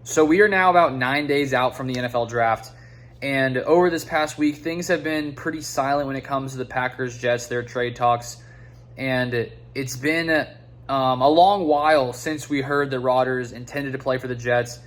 So we are now about 9 days out from the NFL draft. And over this past week, things have been pretty silent when it comes to the Packers-Jets, their trade talks. And it's been a long while since we heard that Rodgers intended to play for the Jets.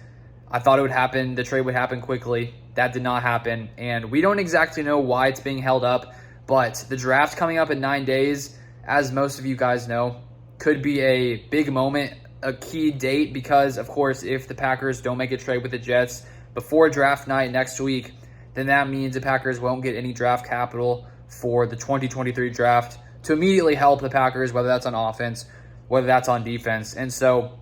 I thought it would happen. The trade would happen quickly. That did not happen. And we don't exactly know why it's being held up. But the draft coming up in 9 days, as most of you guys know, could be a big moment, a key date, because, of course, if the Packers don't make a trade with the Jets before draft night next week, then that means the Packers won't get any draft capital for the 2023 draft to immediately help the Packers, whether that's on offense, whether that's on defense. And so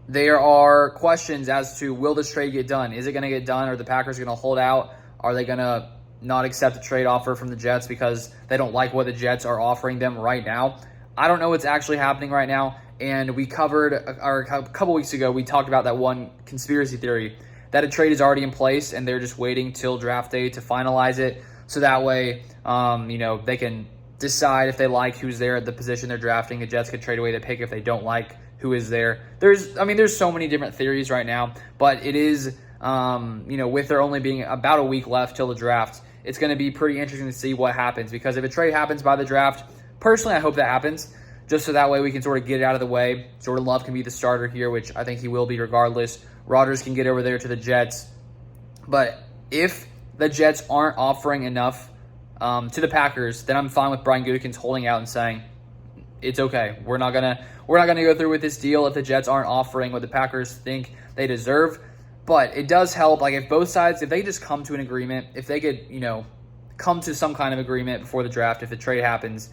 there are questions as to, will this trade get done? Is it going to get done? Are the Packers going to hold out? Are they going to not accept a trade offer from the Jets because they don't like what the Jets are offering them right now? I don't know what's actually happening right now. And we covered, a couple weeks ago, we talked about that one conspiracy theory that a trade is already in place and they're just waiting till draft day to finalize it. So that way, they can decide if they like who's there at the position they're drafting. The Jets could trade away the pick if they don't like who is there. There's so many different theories right now, but it is, with there only being about a week left till the draft, it's going to be pretty interesting to see what happens, because if a trade happens by the draft, personally, I hope that happens, just so that way we can sort of get it out of the way. Jordan Love can be the starter here, which I think he will be regardless. Rodgers can get over there to the Jets. But if the Jets aren't offering enough to the Packers, then I'm fine with Brian Gutekunst holding out and saying, it's okay. We're not gonna go through with this deal if the Jets aren't offering what the Packers think they deserve. But it does help, like, if both sides, if they just come to an agreement, if they could, come to some kind of agreement before the draft, if the trade happens,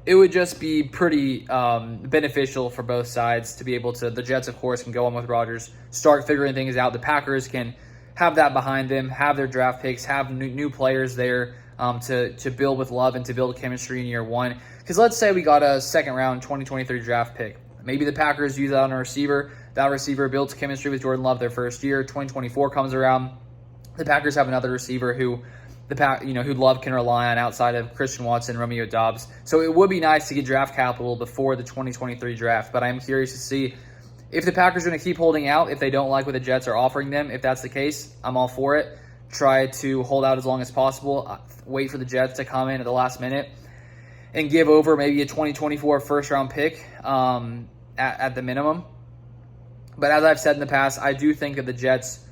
it would just be pretty beneficial for both sides to be able to. The Jets, of course, can go on with Rodgers, start figuring things out. The Packers can have that behind them, have their draft picks, have new players there to build with Love and to build chemistry in year one. Because let's say we got a second-round 2023 draft pick. Maybe the Packers use that on a receiver. That receiver builds chemistry with Jordan Love their first year. 2024 comes around. The Packers have another receiver who Love can rely on outside of Christian Watson, Romeo Doubs. So it would be nice to get draft capital before the 2023 draft. But I am curious to see if the Packers are going to keep holding out, if they don't like what the Jets are offering them. If that's the case, I'm all for it. Try to hold out as long as possible. Wait for the Jets to come in at the last minute and give over maybe a 2024 first-round pick at the minimum. But as I've said in the past, I do think that the Jets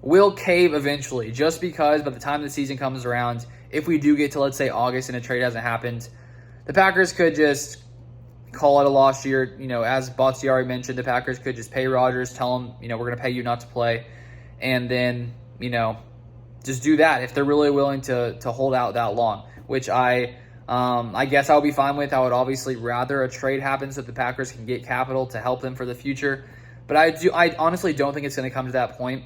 will cave eventually, just because by the time the season comes around, if we do get to, let's say, August and a trade hasn't happened, the Packers could just call it a lost year. As Bakhtiari mentioned, the Packers could just pay Rodgers, tell him, we're going to pay you not to play, and then, just do that if they're really willing to hold out that long, which I guess I would be fine with. I would obviously rather a trade happen so that the Packers can get capital to help them for the future. But I honestly don't think it's going to come to that point.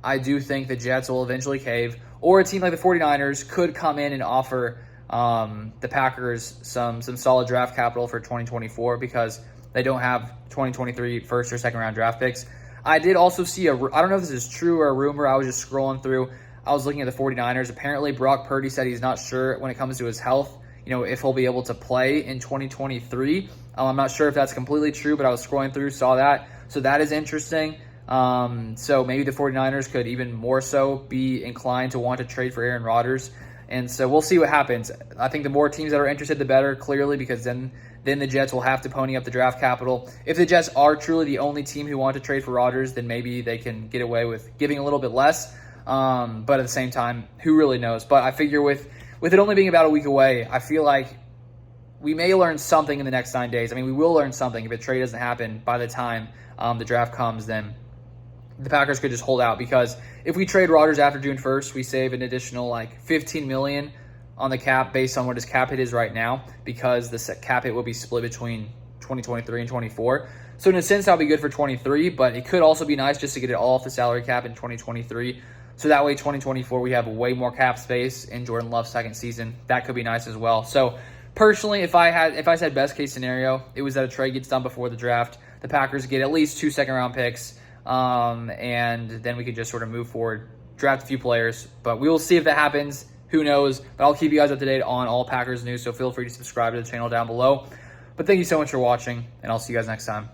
I do think the Jets will eventually cave, or a team like the 49ers could come in and offer the Packers some solid draft capital for 2024 because they don't have 2023 first or second round draft picks. I did also see I don't know if this is true or a rumor. I was just scrolling through. I was looking at the 49ers. Apparently, Brock Purdy said he's not sure when it comes to his health, if he'll be able to play in 2023. I'm not sure if that's completely true, but I was scrolling through, saw that. So that is interesting. So maybe the 49ers could even more so be inclined to want to trade for Aaron Rodgers. And so we'll see what happens. I think the more teams that are interested, the better, clearly, because then the Jets will have to pony up the draft capital. If the Jets are truly the only team who want to trade for Rodgers, then maybe they can get away with giving a little bit less. But at the same time, who really knows? But I figure with it only being about a week away, I feel like we may learn something in the next 9 days. We will learn something. If a trade doesn't happen by the time the draft comes, then the Packers could just hold out, because if we trade Rodgers after June 1st, we save an additional $15 million on the cap based on what his cap hit is right now, because the cap hit will be split between 2023 and 24. So in a sense, that'll be good for 23, but it could also be nice just to get it all off the salary cap in 2023. So that way, 2024, we have way more cap space in Jordan Love's second season. That could be nice as well. So personally, if I said best case scenario, it was that a trade gets done before the draft. The Packers get at least 2 second-round picks, and then we could just sort of move forward, draft a few players. But we will see if that happens. Who knows? But I'll keep you guys up to date on all Packers news, so feel free to subscribe to the channel down below. But thank you so much for watching, and I'll see you guys next time.